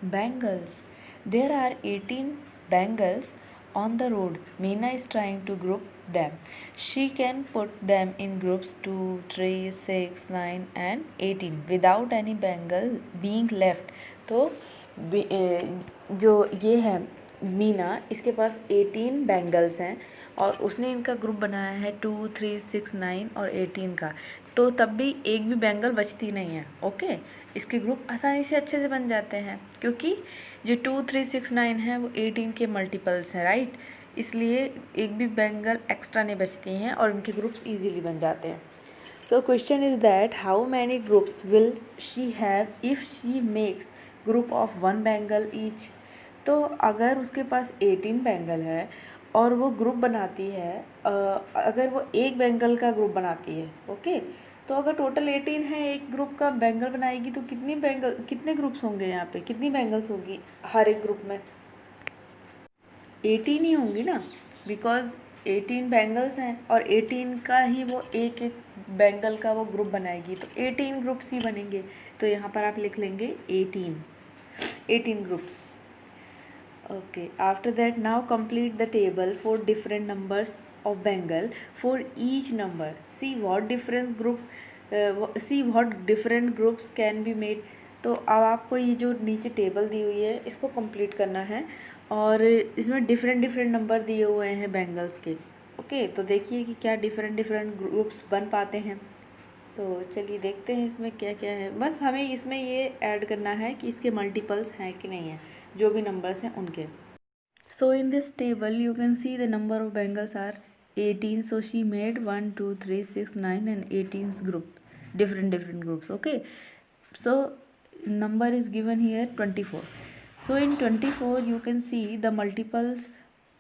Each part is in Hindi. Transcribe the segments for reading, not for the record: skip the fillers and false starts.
Bangles. There are 18 bangles on the road. Meena is trying to group them. She can put them in groups 2, 3, 6, 9 and 18 without any bangle being left. तो जो ये है मीना, इसके पास 18 बैंगल्स हैं और उसने इनका ग्रुप बनाया है 2, 3, 6, 9 और 18 का। तो तब भी एक भी बैंगल बचती नहीं है। ओके, इसके ग्रुप आसानी से अच्छे से बन जाते हैं क्योंकि जो 2, 3, 6, 9 है वो 18 के मल्टीपल्स हैं, राइट। इसलिए एक भी बैंगल एक्स्ट्रा नहीं बचती हैं और इनके ग्रुप्स ईजीली बन जाते हैं। So question is that how many groups will she have if she makes group of 1 bangle each? तो अगर उसके पास 18 बैंगल है और वो ग्रुप बनाती है, अगर वो एक बैंगल का ग्रुप बनाती है, ओके, तो अगर टोटल 18 है, एक ग्रुप का बैंगल बनाएगी तो कितने ग्रुप्स होंगे यहाँ पे, कितनी बैंगल्स होगी हर एक ग्रुप में? 18 ही होंगी ना, बिकॉज 18 बैंगल्स हैं और 18 का ही वो एक एक बैंगल का वो ग्रुप बनाएगी, तो 18 ग्रुप्स ही बनेंगे। तो यहाँ पर आप लिख लेंगे 18 groups. Okay, after that now complete the table for different numbers of bangle for each number. See what different groups can be made. तो अब आपको ये जो नीचे टेबल दी हुई है इसको कंप्लीट करना है और इसमें डिफरेंट नंबर दिए हुए हैं बैंगल्स के। ओके, तो देखिए कि क्या डिफरेंट ग्रुप्स बन पाते हैं। तो चलिए देखते हैं इसमें क्या क्या है। बस हमें इसमें ये ऐड करना है कि इसके मल्टीपल्स हैं कि नहीं है, जो भी नंबर्स हैं उनके। So in this table you can see the number of bangles are 18. So she made 1, 2, 3, 6, 9 and 18 group, different groups. Okay, so number is given here 24. So in 24 you can see the multiples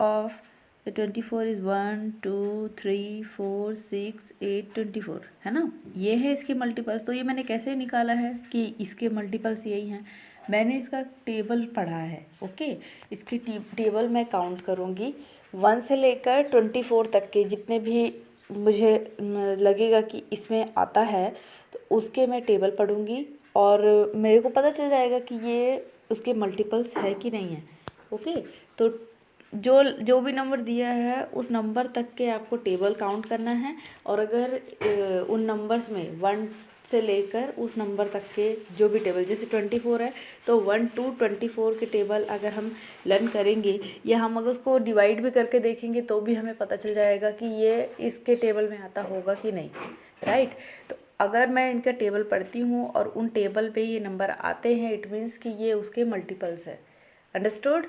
of the 24 is 1, 2, 3, 4, 6, 8, 24 है ना। ये है इसके मल्टीपल्स। तो ये मैंने कैसे निकाला है कि इसके मल्टीपल्स यही हैं, मैंने इसका टेबल पढ़ा है। ओके, इसकी टेबल मैं काउंट करूँगी 1 से लेकर 24 तक के जितने भी मुझे लगेगा कि इसमें आता है, तो उसके मैं टेबल पढ़ूँगी और मेरे को पता चल जाएगा कि ये उसके मल्टीपल्स है कि नहीं है। ओके, तो जो भी नंबर दिया है उस नंबर तक के आपको टेबल काउंट करना है और अगर उन नंबर्स में 1 से लेकर उस नंबर तक के जो भी टेबल, जैसे 24 है तो 1 to 24 के टेबल अगर हम लर्न करेंगे या हम अगर उसको डिवाइड भी करके देखेंगे तो भी हमें पता चल जाएगा कि ये इसके टेबल में आता होगा कि नहीं, राइट। तो अगर मैं इनका टेबल पढ़ती हूँ और उन टेबल पे ये नंबर आते हैं, इट मीन्स कि ये उसके मल्टीपल्स है। अंडरस्टूड?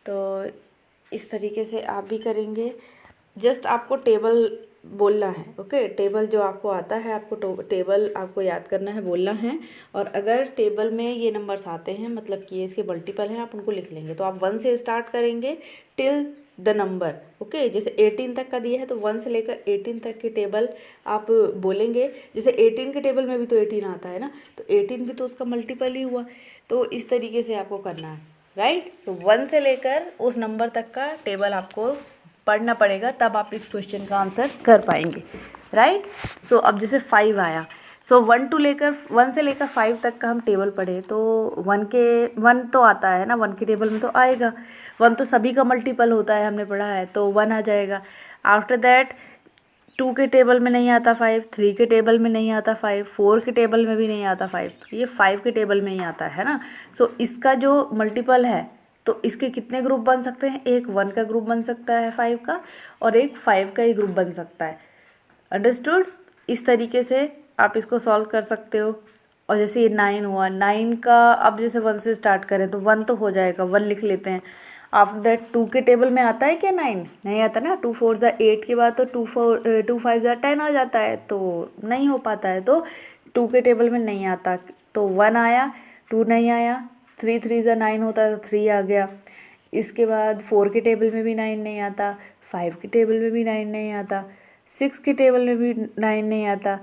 तो इस तरीके से आप भी करेंगे। जस्ट आपको टेबल बोलना है। ओके, टेबल जो आपको आता है आपको टेबल आपको याद करना है, बोलना है। और अगर टेबल में ये नंबर्स आते हैं मतलब कि ये इसके मल्टीपल हैं, आप उनको लिख लेंगे। तो आप 1 से स्टार्ट करेंगे टिल द नंबर। ओके, जैसे 18 तक का दिया है तो 1 से लेकर 18 तक के टेबल आप बोलेंगे। जैसे 18 के टेबल में भी तो 18 आता है ना, तो 18 भी तो उसका मल्टीपल ही हुआ। तो इस तरीके से आपको करना है, राइट। तो 1 से लेकर उस नंबर तक का टेबल आपको पढ़ना पड़ेगा, तब आप इस क्वेश्चन का आंसर कर पाएंगे, राइट। सो अब जैसे 5 आया, सो 1 से लेकर 5 तक का हम टेबल पढ़े तो 1 तो आता है ना, 1 के टेबल में तो आएगा। 1 तो सभी का मल्टीपल होता है, हमने पढ़ा है, तो 1 आ जाएगा। आफ्टर दैट 2 के टेबल में नहीं आता 5, 3 के टेबल में नहीं आता 5, 4 के टेबल में भी नहीं आता 5, ये 5 के टेबल में ही आता है ना। सो इसका जो मल्टीपल है तो इसके कितने ग्रुप बन सकते हैं? एक 1 का ग्रुप बन सकता है 5 का और एक 5 का ही ग्रुप बन सकता है। अंडरस्टूड? इस तरीके से आप इसको सॉल्व कर सकते हो। और जैसे ये 9 हुआ, 9 का अब जैसे 1 से स्टार्ट करें तो 1 तो हो जाएगा, 1 लिख लेते हैं। आफ्टर दैट 2 के टेबल में आता है क्या 9? नहीं आता ना। 2 4 ज़ा 8 के बाद तो 2 5 ज़ा 10 आ जाता है, तो नहीं हो पाता है, तो 2 के टेबल में नहीं आता। तो 1 आया, 2 नहीं आया, 3 3 ज़ा 9 होता है तो 3 आ गया। इसके बाद 4 के टेबल में भी 9 नहीं आता, 5 के टेबल में भी 9 नहीं आता, 6 के टेबल में भी 9 नहीं आता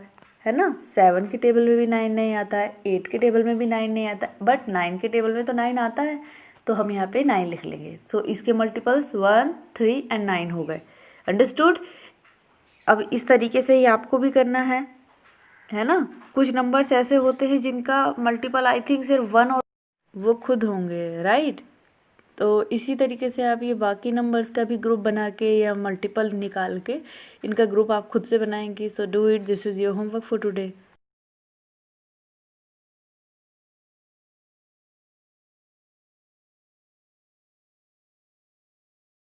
है ना, 7 के टेबल में भी 9 नहीं आता है, 8 के टेबल में भी 9 नहीं आता, बट 9 के टेबल में तो 9 आता है, तो हम यहाँ पे 9 लिख लेंगे। सो इसके मल्टीपल्स 1 3 एंड 9 हो गए। अंडरस्टूड? अब इस तरीके से ही आपको भी करना है ना। कुछ नंबर्स ऐसे होते हैं जिनका मल्टीपल आई थिंक सिर्फ 1 और वो खुद होंगे, राइट। तो इसी तरीके से आप ये बाकी नंबर्स का भी ग्रुप बना के या मल्टीपल निकाल के इनका ग्रुप आप खुद से बनाएंगी। So do it, this is your homework for today.